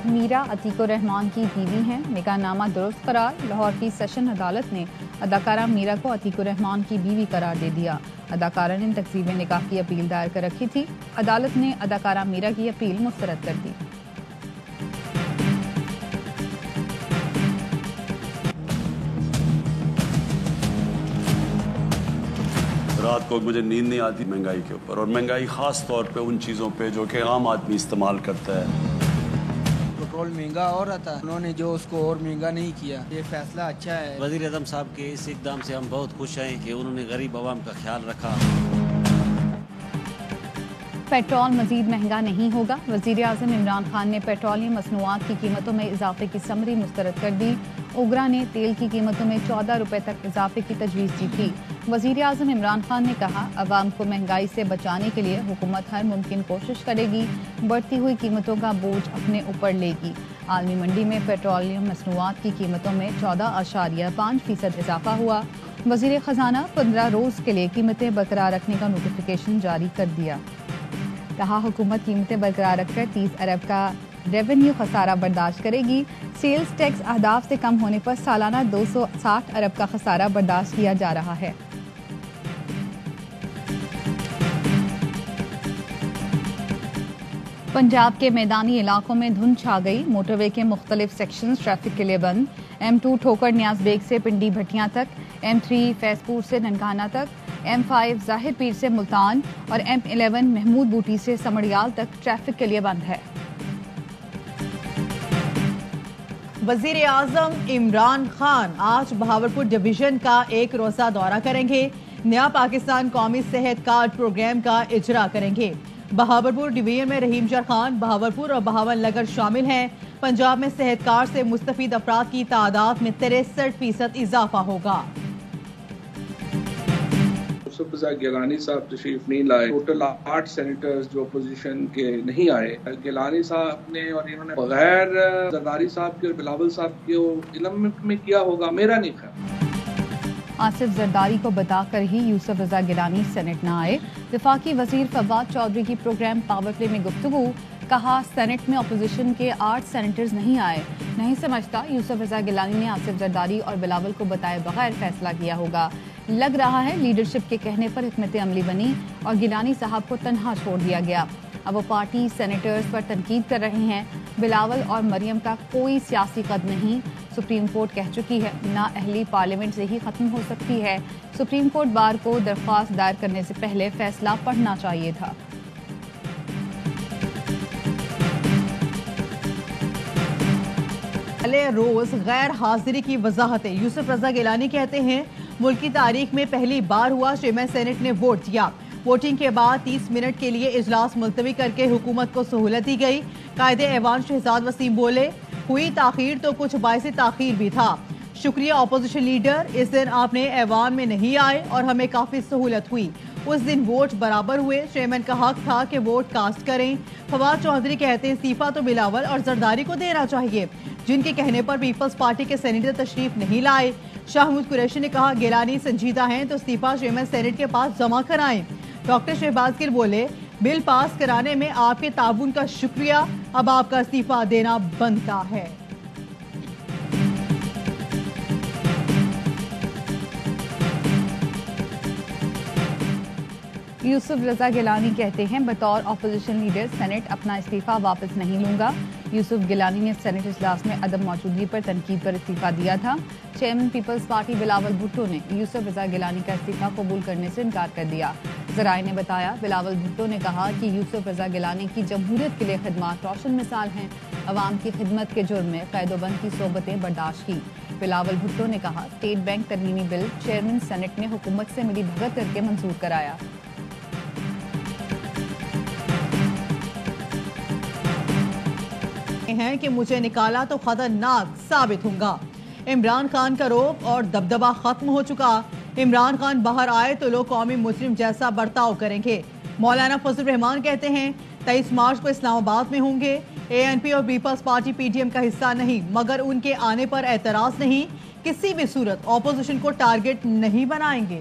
میرا عتیق الرحمان کی بیوی ہیں، نکاح نامہ درست قرار۔ لاہور کی سیشن عدالت نے اداکارہ میرا کو عتیق الرحمان کی بیوی قرار دے دیا۔ اداکارہ نے تکذیب نکاح کی اپیل دائر کر رکھی تھی۔ عدالت نے اداکارہ میرا کی اپیل مسترد کر دی۔ رات کو مجھے نیند نہیں آتی مہنگائی کے اوپر، اور مہنگائی خاص طور پہ ان چیزوں پہ جو کہ عام آدمی استعمال کرتا ہے۔ پیٹرول مہنگا ہو رہا تھا، انہوں نے جو اس کو اور مہنگا نہیں کیا، یہ فیصلہ اچھا ہے۔ وزیر اعظم صاحب کے اس اقدام سے ہم بہت خوش ہیں کہ انہوں نے غریب عوام کا خیال رکھا۔ پیٹرول مزید مہنگا نہیں ہوگا۔ وزیر اعظم عمران خان نے پیٹرولیم مصنوعات کی قیمتوں میں اضافے کی سمری مسترد کر دی۔ اوگرا نے تیل کی قیمتوں میں 14 روپے تک اضافے کی تجویز دی تھی۔ وزیر اعظم عمران خان نے کہا، عوام کو مہنگائی سے بچانے کے لیے حکومت ہر ممکن کوشش کرے گی، بڑھتی ہوئی قیمتوں کا بوجھ اپنے اوپر لے گی۔ عالمی منڈی میں پیٹرولیم مصنوعات کی قیمتوں میں 14.5% اضافہ ہوا۔ وزیر خزانہ 15 روز کے لیے قیمتیں برقرار رکھنے کا نوٹیفیکیشن جاری کر دیا۔ کہا، حکومت قیمتیں برقرار رکھ کر 30 ارب کا ریونیو خسارہ برداشت کرے گی۔ سیلز ٹیکس اہداف سے کم ہونے پر سالانہ 260 ارب کا خسارہ برداشت کیا جا رہا ہے۔ پنجاب کے میدانی علاقوں میں دھند چھا گئی۔ موٹر وے کے مختلف سیکشنز ٹریفک کے لیے بند۔ M2 ٹھوکر نیاز بیگ سے پنڈی بھٹیاں تک، M3 فیض پور سے ننکانہ تک، M5 ظاہر پیر سے ملتان اور M11 محمود بوٹی سے سمڑیال تک ٹریفک کے لیے بند ہے۔ وزیر اعظم عمران خان آج بہاولپور ڈویژن کا ایک روزہ دورہ کریں گے۔ نیا پاکستان قومی صحت کارڈ پروگرام کا اجرا کریں گے۔ بہاولپور ڈویژن میں رحیم جر خان، بہاولپور اور بہاول نگر شامل ہیں۔ پنجاب میں صحت کارڈ سے مستفید افراد کی تعداد میں 63% اضافہ ہوگا۔ یوسف رضا گیلانی صاحب تشریف نہیں لائے۔ ٹوٹل 8 سینیٹرز جو اپوزیشن کے نہیں آئے۔ گیلانی صاحب نے اور انہوں نے بغیر زرداری صاحب کے اور بلاول صاحب کے علم میں کیا ہوگا، میرا نہیں خیال۔ آصف زرداری کو بتا کر ہی یوسف رضا گیلانی سینٹ نہ آئے۔ وفاقی وزیر فواد چودھری کی پروگرام پاور پلے میں گفتگو۔ کہا، سینٹ میں اپوزیشن کے 8 سینیٹرز نہیں آئے۔ نہیں سمجھتا یوسف رضا گیلانی نے آصف زرداری اور بلاول کو بتائے بغیر فیصلہ کیا ہوگا۔ لگ رہا ہے لیڈرشپ کے کہنے پر حکمت عملی بنی اور گیلانی صاحب کو تنہا چھوڑ دیا گیا۔ اب وہ پارٹی سینیٹرز پر تنقید کر رہے ہیں۔ بلاول اور مریم کا کوئی سیاسی قد نہیں۔ سپریم کورٹ کہہ چکی ہے، نااہلی پارلیمنٹ سے ہی ختم ہو سکتی ہے۔ سپریم کورٹ بار کو درخواست دائر کرنے سے پہلے فیصلہ پڑھنا چاہیے تھا۔ پہلے روز غیر حاضری کی وضاحتیں۔ یوسف رضا گیلانی کہتے ہیں، ملکی تاریخ میں پہلی بار ہوا چیئرمین سینٹ نے ووٹ دیا۔ ووٹنگ کے بعد 30 منٹ کے لیے اجلاس ملتوی کر کے حکومت کو سہولت دی گئی۔ قائد ایوان شہزاد وسیم بولے، ہوئی تاخیر تو کچھ باعث تاخیر بھی تھا۔ شکریہ اپوزیشن لیڈر، اس دن آپ نے ایوان میں نہیں آئے اور ہمیں کافی سہولت ہوئی۔ اس دن ووٹ برابر ہوئے، چیئرمین کا حق تھا کہ ووٹ کاسٹ کریں۔ فواد چودھری کہتے ہیں، استعفیٰ تو بلاول اور زرداری کو دینا چاہیے، جن کے کہنے پر پیپلز پارٹی کے سینیٹر تشریف نہیں لائے۔ شاہ محمود قریشی نے کہا، گیلانی سنجیدہ ہیں تو استعفیٰ چیئرمین سینیٹ کے پاس جمع کرائیں۔ ڈاکٹر شہباز گل بولے، بل پاس کرانے میں آپ کے تعاون کا شکریہ، اب آپ کا استعفیٰ دینا بنتا ہے۔ یوسف رضا گیلانی کہتے ہیں، بطور اپوزیشن لیڈر سینٹ اپنا استعفیٰ واپس نہیں لوں گا۔ یوسف گیلانی نے سینٹ اجلاس میں عدم موجودگی پر تنقید پر استعفیٰ دیا تھا۔ چیئرمین پیپلز پارٹی بلاول بھٹو نے یوسف رضا گیلانی کا استعفیٰ قبول کرنے سے انکار کر دیا۔ ذرائع نے بتایا، بلاول بھٹو نے کہا کہ یوسف رضا گیلانی کی جمہوریت کے لیے خدمات روشن مثال ہیں۔ عوام کی خدمت کے جرم میں قید و بند کی صحبتیں برداشت کی۔ بلاول بھٹو نے کہا، اسٹیٹ بینک ترمیمی بل چیئرمین سینٹ نے حکومت سے ملی بھگت کر کے منظور کرایا۔ ہیں کہ مجھے نکالا تو خطرناک ثابت ہوں گا۔ عمران خان کا رعب اور دبدبہ ختم ہو چکا۔ عمران خان باہر آئے تو لوگ قومی مجرم جیسا برتاؤ کریں گے۔ مولانا فضل الرحمان کہتے ہیں، 23 مارچ کو اسلام آباد میں ہوں گے۔ ANP اور پیپلز پارٹی PDM کا حصہ نہیں، مگر ان کے آنے پر اعتراض نہیں، کسی بھی صورت اپوزیشن کو ٹارگٹ نہیں بنائیں گے۔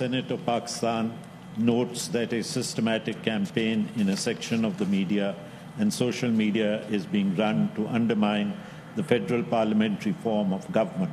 Senate of Pakistan notes that a systematic campaign in a section of the media and social media is being run to undermine the federal parliamentary form of government.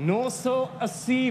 980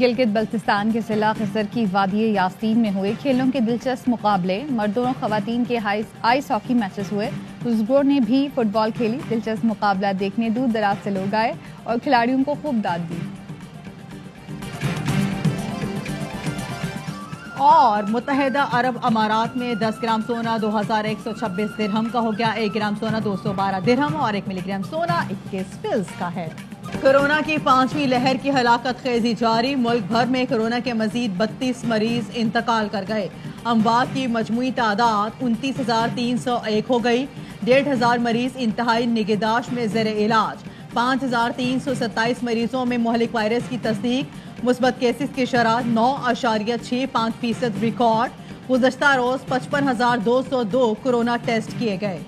Gilgit Baltistan کے ضلع خزر کی وادی یاسین میں ہوئے کھیلوں کے دلچسپ مقابلے، مردوں اور خواتین کے آئس ہاکی میچز ہوئے۔ روزگور نے بھی فٹ بال کھیلی۔ دلچسپ مقابلہ دیکھنے دور دراز سے لوگ آئے اور کھلاڑیوں کو خوب داد دی۔ اور متحدہ عرب امارات میں 10 گرام سونا 2126 درہم کا ہو گیا، 1 گرام سونا 212 درہم اور 1 ملی گرام سونا 21 فلس کا ہے۔ کورونا کی 5ویں لہر کی ہلاکت خیزی جاری، ملک بھر میں کورونا کے مزید 32 مریض انتقال کر گئے۔ اموات کی مجموعی تعداد 29,301 ہو گئی۔ 1,500 مریض انتہائی نگہداشت میں زیر علاج۔ 5,327 مریضوں میں مہلک وائرس کی تصدیق۔ مثبت کیسز کی شرح 9.65% ریکارڈ۔ گزشتہ روز 55,202 کورونا ٹیسٹ کیے گئے۔